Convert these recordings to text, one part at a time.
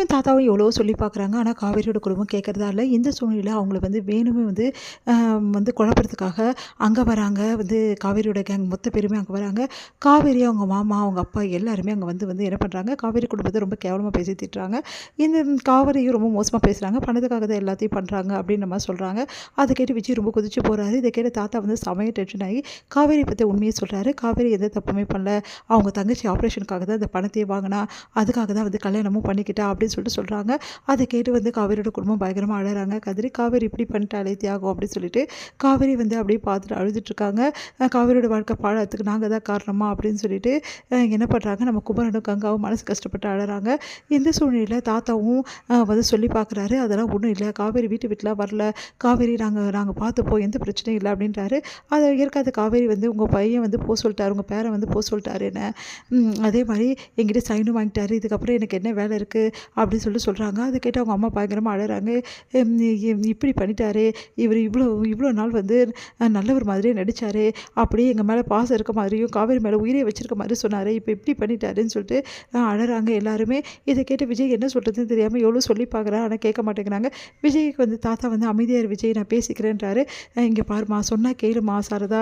விஜயும் தாத்தாவும் எவ்வளவோ சொல்லி பார்க்குறாங்க. ஆனால் காவேரியோட குடும்பம் கேட்குறதா இல்ல. இந்த சூழ்நிலையில அவங்கள வந்து வேணுமே வந்து குழப்பறதுக்காக அங்கே வராங்க. காவேரியோட கேங் மொத்த பேருமே அங்கே வராங்க. காவேரி, அவங்க மாமா, அவங்க அப்பா எல்லாருமே அங்கே வந்து என்ன பண்ணுறாங்க, காவேரி குடும்பத்தை ரொம்ப கேவலமாக பேசி திட்டுறாங்க. இந்த காவேரியும் ரொம்ப மோசமாக பேசுகிறாங்க. பணத்துக்காக தான் எல்லாத்தையும் பண்ணுறாங்க அப்படின்ற மாதிரி சொல்கிறாங்க. அதை கேட்டு விஜய் ரொம்ப கொதிச்சு போகிறாரு. இதை கேட்டு தாத்தா வந்து செமையாக டென்ஷன் ஆகி காவேரி பற்றி உண்மையை சொல்கிறாரு. காவேரி எந்த தப்புமே பண்ணல. அவங்க தங்கச்சி ஆப்ரேஷனுக்காக தான் இந்த பணத்தையே வாங்கினா. அதுக்காக தான் கல்யாணமும் பண்ணிக்கிட்டா அப்படின்னு சொல்கிறாங்க. அதை கேட்டு காவேரியோட குடும்பம் பயங்கரமாக அழறாங்க. காவேரி இப்படி பண்ணிட்டாலே தியாகம் அப்படின்னு சொல்லிட்டு காவேரி அப்படியே பார்த்துட்டு அழுதுட்ருக்காங்க. காவேரியோட வாழ்க்கை பாழத்துக்கு நாங்கள் தான் காரணமா அப்படின்னு சொல்லிட்டு என்ன பண்ணுறாங்க, நம்ம குமரனும் கங்காவும் மனசு கஷ்டப்பட்டு அழறாங்க. இந்த சூழ்நிலையில் தாத்தாவும் சொல்லி பார்க்குறாரு. அதெல்லாம் ஒன்றும் இல்லை, காவேரி வீட்டுலாம் வரல, காவேரி நாங்கள் பார்த்துப்போம், எந்த பிரச்சனையும் இல்லை அப்படின்றாரு. அதை ஏற்காத காவேரி உங்கள் பையன் போக சொல்லிட்டாரு, உங்கள் பேரை போக சொல்லிட்டாரு என்ன, அதே மாதிரி எங்கிட்ட சைனும் வாங்கிட்டாரு, இதுக்கப்புறம் எனக்கு என்ன வேலை இருக்குது அப்படின்னு சொல்கிறாங்க. அதை கேட்டு அவங்க அம்மா பயங்கரமாக அழறாங்க. இப்படி பண்ணிட்டாரு இவர், இவ்வளோ நாள் நல்லவர் மாதிரியே நடித்தார், அப்படியே எங்கள் மேலே பாசம் இருக்க மாதிரியும் காவேரி மேலே உயிரை வச்சிருக்க மாதிரி சொன்னார், இப்போ இப்படி பண்ணிட்டாருன்னு சொல்லிட்டு அழறாங்க எல்லாருமே. இதை கேட்டு விஜய் என்ன சொல்கிறதுன்னு தெரியாமல் எவ்வளோ சொல்லி பார்க்குறேன், ஆனால் கேட்க மாட்டேங்கிறாங்க. விஜய்க்கு தாத்தா அமைதியார் விஜய், நான் பேசிக்கிறேன்றாரு. இங்கே பாருமா, சொன்னால் கேளுமா சாரதா,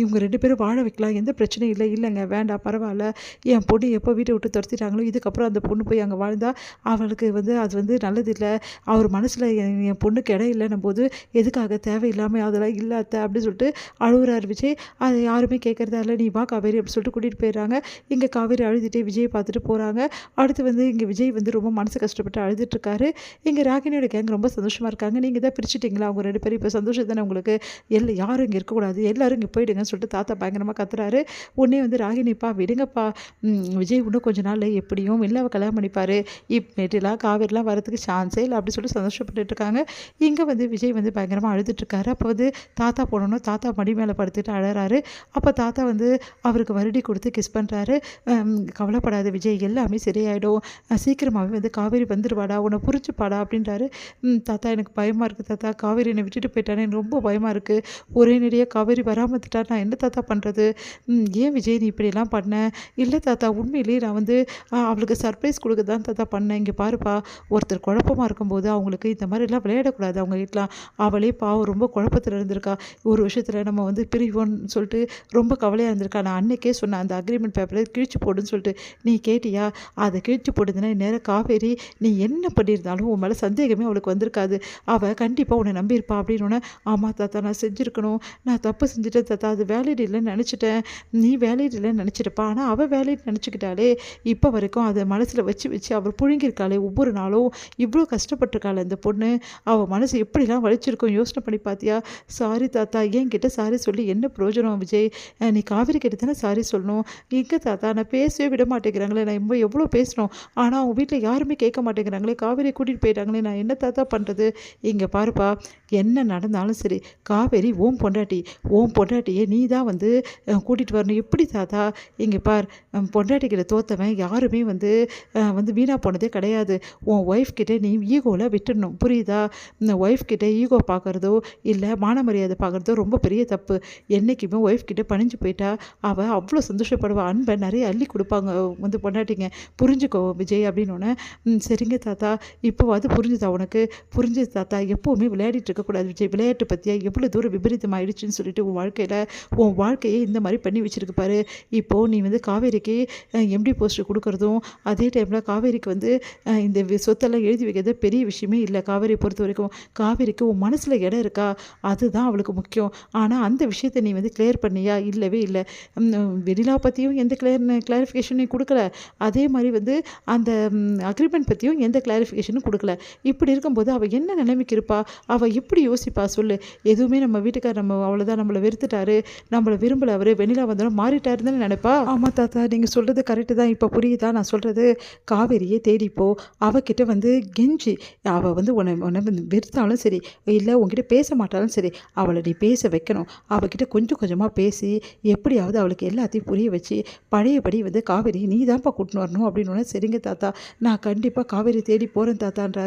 இவங்க 2 பேரும் வாழ வைக்கலாம், எந்த பிரச்சனையும் இல்லை. இல்லைங்க வேண்டாம் பரவாயில்ல, என் பொண்ணு எப்போ வீட்டை விட்டு துரத்திட்டாங்களோ இதுக்கப்புறம் அந்த பொண்ணு போய் அங்கே வாழ்ந்தா அவளுக்கு அது நல்லதில்லை, அவர் மனசில் என் பொண்ணுக்கு இடம் இல்லைன்னும் போது எதுக்காக தேவையில்லாமல் அதெல்லாம் இல்லாத அப்படின்னு சொல்லிட்டு அழுகுறார் விஜய். அதை யாருமே கேட்குறதா இல்லை. நீ வா காவேரி அப்படின்னு சொல்லிட்டு கூட்டிகிட்டு போயிடுறாங்க. இங்கே காவேரி அழுதுகிட்டே விஜயை பார்த்துட்டு போகிறாங்க. அடுத்து இங்கே விஜய் ரொம்ப மனசு கஷ்டப்பட்டு அழுதுட்டுருக்காரு. இங்கே ராகினியோட கேங் ரொம்ப சந்தோஷமாக இருக்காங்க. நீங்கள் தான் பிரிச்சுட்டிங்களா அவங்க 2 பேரும், இப்போ சந்தோஷம் தானே உங்களுக்கு, யாரும் இங்கே இருக்கக்கூடாது, எல்லோரும் இங்கே போயிடுங்கன்னு சொல்லிட்டு தாத்தா பயங்கரமாக கத்துறாரு. உடனே ராகினிப்பா விடுங்கப்பா, விஜய் இன்னும் கொஞ்ச நாள் எப்படியும் வெள்ளாவை கல்யாணம் பண்ணிப்பார், இப்பேட்டெல்லாம் காவேரிலாம் வரதுக்கு சான்ஸே இல்லை அப்படி சொல்லி சந்தோஷப்பட்டு இருக்காங்க. இங்கே விஜய் பயங்கரமாக அழுதுட்டுருக்காரு. அப்போ தாத்தா போனோன்னா தாத்தா மடி மேலே படுத்துட்டு அழறாரு. அப்போ தாத்தா அவருக்கு வருடி கொடுத்து கிஸ் பண்ணுறாரு. கவலைப்படாத விஜய், எல்லாமே சரியாயிடும், சீக்கிரமாகவே காவேரி வந்துடுவாடா, உன்னை புரிஞ்சுப்பாடா அப்படின்றாரு. தாத்தா எனக்கு பயமாக இருக்குது தாத்தா, காவேரி என்னை விட்டுட்டு போயிட்டானே எனக்கு ரொம்ப பயமாக இருக்குது, ஒரே நடியாக காவேரி வராமத்துட்டா நான் என்ன தாத்தா பண்ணுறது, ஏன் விஜய் நீ இப்படியெல்லாம் பண்ண, இல்லை தாத்தா உண்மையிலேயே நான் அவளுக்கு சர்ப்ரைஸ் கொடுக்க தான் தாத்தா பண்ணேன், இங்கே பாருப்பா, ஒருத்தர் குழப்பமாக இருக்கும்போது அவங்களுக்கு இந்த மாதிரிலாம் விளையாடக்கூடாது, அவங்க வீட்டிலாம் அவளே பாவம் ரொம்ப குழப்பத்தில் இருந்திருக்கா, ஒரு விஷயத்தில் நம்ம பிரிவோன்னு சொல்லிட்டு ரொம்ப கவலையாக இருந்திருக்கா, நான் அன்னைக்கே சொன்னேன் அந்த அக்ரிமெண்ட் பேப்பரை கிழிச்சு போடுன்னு சொல்லிட்டு, நீ கேட்டியா, அதை கிழிச்சு போடுதுன்னா நேரம் காவேரி நீ என்ன பண்ணியிருந்தாலும் உன் மேலே சந்தேகமே அவளுக்கு வந்திருக்காது, அவள் கண்டிப்பாக உன்னை நம்பியிருப்பா அப்படின்னு. ஆமாம் தாத்தா நான் செஞ்சுருக்கணும், நான் தப்பு செஞ்சுட்டேன் தாத்தா, அது வேலிட் இல்லைன்னு நினச்சிட்டேன், நீ வேலிட் இல்லைன்னு நினச்சிட்டப்பா, ஆனால் அவள் வேலிட் நினச்சிக்கிட்டாலே, இப்போ வரைக்கும் அதை மனசில் வச்சு அவள் புழுங்கியிருக்காளே, ஒவ்வொரு நாளும் இவ்வளோ கஷ்டப்பட்டிருக்காள் அந்த பொண்ணு, அவள் மனசு எப்படிலாம் வலிச்சிருக்கும் யோசனை பண்ணி பார்த்தியா, சாரி தாத்தா, என்கிட்ட சாரி சொல்லி என்ன பிரயோஜனம் விஜய், நீ காவேரி கிட்ட தானே சாரி சொல்லணும், எங்கே தாத்தா நான் பேசவே விட மாட்டேங்கிறாங்களே, நான் எவ்வளோ பேசணும், ஆனால் அவங்க வீட்டில் யாருமே கேட்க மாட்டேங்கிறாங்களே, காவேரி கூட்டிகிட்டு போயிட்டாங்களே, நான் என்ன தாத்தா பண்ணுறது, இங்கே பாருப்பா என்ன நடந்தாலும் சரி, காவேரி ஓம் பொண்டாட்டியை நீ தான் கூட்டிகிட்டு வரணும், எப்படி தாத்தா, இங்கே பார் பொண்டாட்டிக்கிட்ட தோத்தவன் யாருமே வீணாக போனதே கிடையாது, உன் ஒய்ஃப் கிட்டே நீ ஈகோவில் விட்டுடணும் புரியுதா, இந்த ஒய்ஃப் கிட்டே ஈகோ பார்க்குறதோ இல்லை மான மரியாதை பார்க்குறதோ ரொம்ப பெரிய தப்பு, என்றைக்குமே ஒய்ஃப் கிட்டே பணிஞ்சு போயிட்டா அவள் அவ்வளோ சந்தோஷப்படுவா, அன்பை நிறைய அள்ளி கொடுப்பாங்க பொண்டாட்டிங்க, புரிஞ்சுக்கோ விஜய் அப்படின்னோடனே, சரிங்க தாத்தா இப்போவாது புரிஞ்சுதா உனக்கு, புரிஞ்சுது தாத்தா, எப்போவுமே விளையாடிட்டு இருக்கக்கூடாது விஜய், விளையாட்டு பற்றியா எவ்வளோ தூரம் விபரீதம் ஆயிடுச்சுன்னு சொல்லிட்டு உன் வாழ்க்கையை இந்த மாதிரி பண்ணி வச்சுருக்கு பாரு, இப்போது நீ காவேரிக்கு எம்டி போஸ்ட் கொடுக்குறதும் அதே டைமில் காவேரிக்கு இந்த சொத்தெல்லாம் எழுதி வைக்கிறது பெரிய விஷயமே இல்லை, காவேரியை பொறுத்த வரைக்கும் காவேரிக்கு உன் மனசில் இடம் இருக்கா அதுதான் அவளுக்கு முக்கியம், ஆனால் அந்த விஷயத்தை நீ கிளியர் பண்ணியா, இல்லவே இல்லை, வெண்ணிலா பற்றியும் எந்த கிளாரிஃபிகேஷனையும் கொடுக்கல, அதே மாதிரி அந்த அக்ரிமெண்ட் பற்றியும் எந்த கிளாரிஃபிகேஷனும் கொடுக்கல, இப்படி இருக்கும்போது அவள் என்ன நிலைமைக்கு இருப்பா, அவள் எப்படி யோசிப்பா சொல்லு, எதுவுமே நம்ம வீட்டுக்கார் நம்ம அவ்வளோதான் நம்மளை வெறுத்துட்டாரு, நம்மளை விரும்பலை, அவர் வெண்ணிலா வந்தாலும் மாறிட்டாருன்னு நினைப்பா. ஆமாம் தாத்தா நீங்கள் சொல்கிறது கரெக்டு தான், இப்போ புரியுதா நான் சொல்கிறது, காவேரியே தேடிப்போ, அவகிட்ட கெஞ்சி அவள் உன்னை வெறுத்தாலும் சரி இல்லை உங்ககிட்ட பேச மாட்டாலும் சரி, அவளை நீ பேச வைக்கணும், அவகிட்ட கொஞ்சம் கொஞ்சமாக பேசி எப்படியாவது அவளுக்கு எல்லாத்தையும் புரிய வச்சு பழையபடி காவேரி நீ தான்ப்பா கூட்டின்னு வரணும் அப்படின்னு. சரிங்க தாத்தா நான் கண்டிப்பாக காவேரி தேடி போகிறேன் தாத்தான்றாரு.